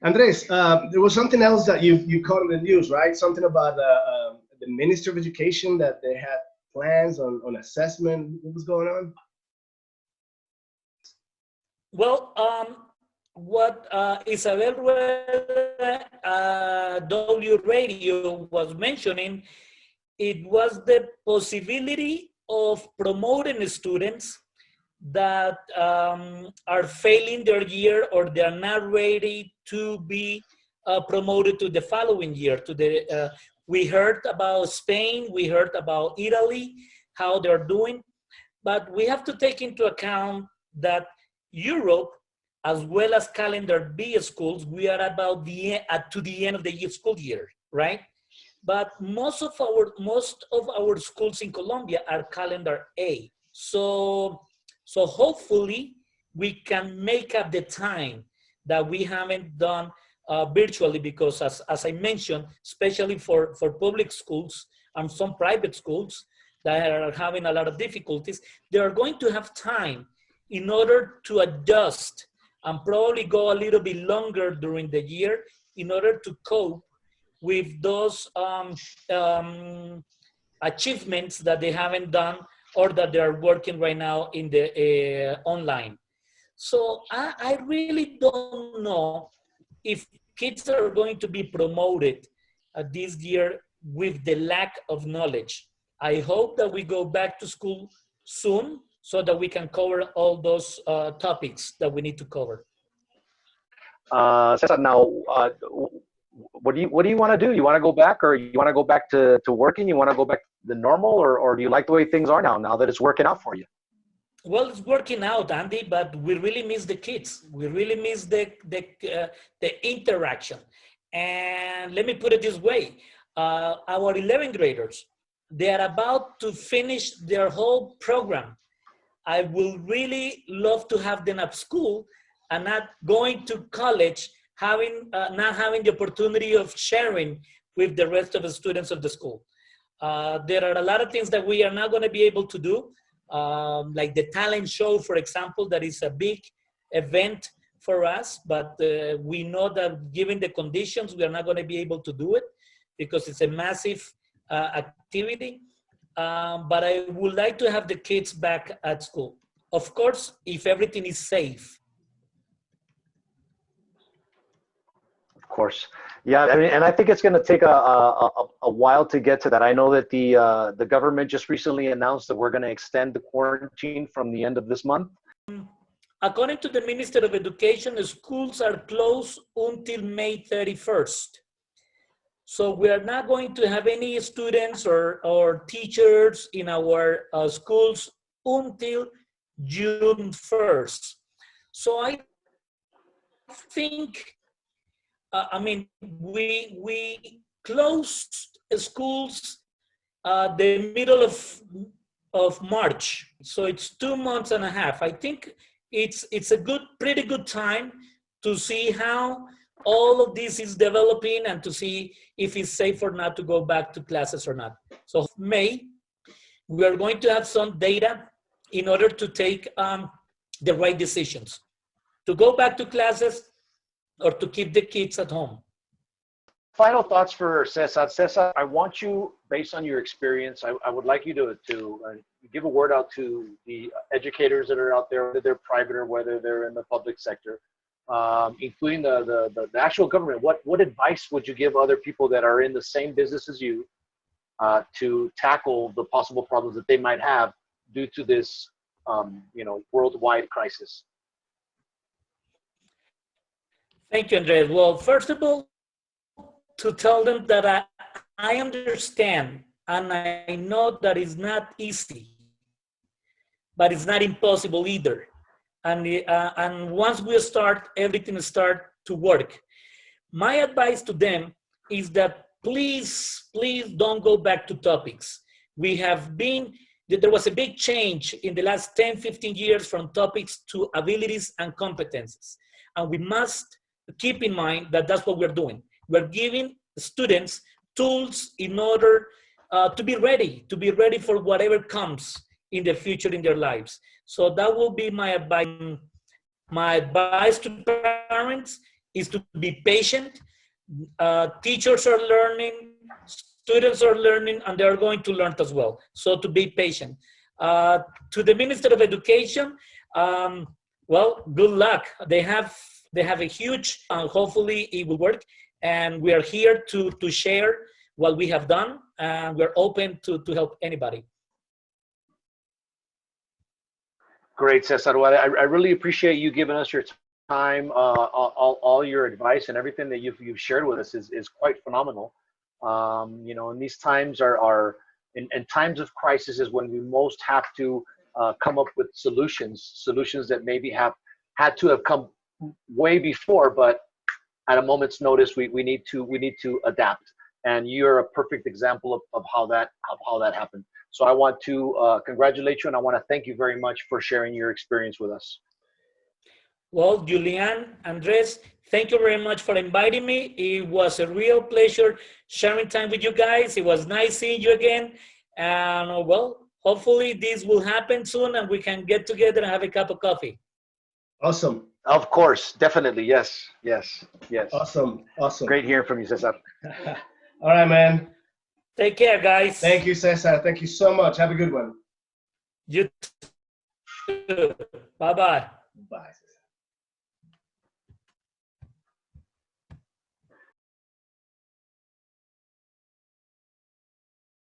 Andres, there was something else that you caught in the news, right? Something about the Minister of Education that they had plans on assessment. What was going on? Well, what Isabel Rueda, W Radio was mentioning, it was the possibility of promoting students that are failing their year or they are not ready to be promoted to the following year. We heard about Spain, we heard about Italy, how they're doing, but we have to take into account that Europe, as well as calendar B schools, we are about to the end of the school year, right? But most of our schools in Colombia are calendar A. So hopefully we can make up the time that we haven't done virtually, because as I mentioned, especially for public schools and some private schools that are having a lot of difficulties, they are going to have time in order to adjust and probably go a little bit longer during the year in order to cope with those achievements that they haven't done or that they are working right now in the online. So I really don't know if kids are going to be promoted this year with the lack of knowledge. I hope that we go back to school soon so that we can cover all those topics that we need to cover. Cesar, now, what do you want to do? You want to go back, or you want to go back to working? You want to go back to the normal, or do you like the way things are now that it's working out for you? Well, it's working out, Andy, but we really miss the kids. We really miss the interaction. And let me put it this way: our 11th graders, they are about to finish their whole program. I will really love to have them at school and not going to college, having not having the opportunity of sharing with the rest of the students of the school. There are a lot of things that we are not going to be able to do, like the talent show, for example, that is a big event for us, but we know that given the conditions, we are not going to be able to do it because it's a massive activity. But I would like to have the kids back at school. Of course, if everything is safe. Of course. Yeah, I mean, and I think it's going to take a while to get to that. I know that the government just recently announced that we're going to extend the quarantine from the end of this month. According to the Minister of Education, the schools are closed until May 31st. So we are not going to have any students or teachers in our schools until June 1st. So I think, I mean, we closed schools the middle of March. So it's 2 months and a half. I think it's a pretty good time to see how all of this is developing and to see if it's safe or not to go back to classes or not. So May, we are going to have some data in order to take the right decisions, to go back to classes or to keep the kids at home. Final thoughts for Cesar. Cesar, I want you, based on your experience, I would like you to give a word out to the educators that are out there, whether they're private or whether they're in the public sector, including the actual government. What advice would you give other people that are in the same business as you to tackle the possible problems that they might have due to this worldwide crisis? Thank you, Andres. Well, first of all, to tell them that I understand and I know that it's not easy, but it's not impossible either. And once we start, everything start to work. My advice to them is that please don't go back to topics. There was a big change in the last 10, 15 years from topics to abilities and competences. And we must keep in mind that that's what we're doing. We're giving students tools in order to be ready for whatever comes in the future in their lives. So that will be my advice. My advice to parents is to be patient. Teachers are learning, students are learning, and they're going to learn as well. So to be patient. To the Minister of Education, well, good luck. They have a huge, hopefully it will work. And we are here to share what we have done, and we're open to help anybody. Great, Cesar. Well, I really appreciate you giving us your time. All your advice and everything that you've shared with us is quite phenomenal. You know, in these times in times of crisis is when we most have to come up with solutions that maybe have had to have come way before, but at a moment's notice, we need to adapt. And you're a perfect example of how that happened. So I want to congratulate you, and I want to thank you very much for sharing your experience with us. Well, Julian, Andres, thank you very much for inviting me. It was a real pleasure sharing time with you guys. It was nice seeing you again. And well, hopefully this will happen soon and we can get together and have a cup of coffee. Awesome. Of course, definitely. Yes. Awesome. Great hearing from you, Cesar. All right, man. Take care, guys. Thank you, Cesar. Thank you so much. Have a good one. You too. Bye-bye. Bye.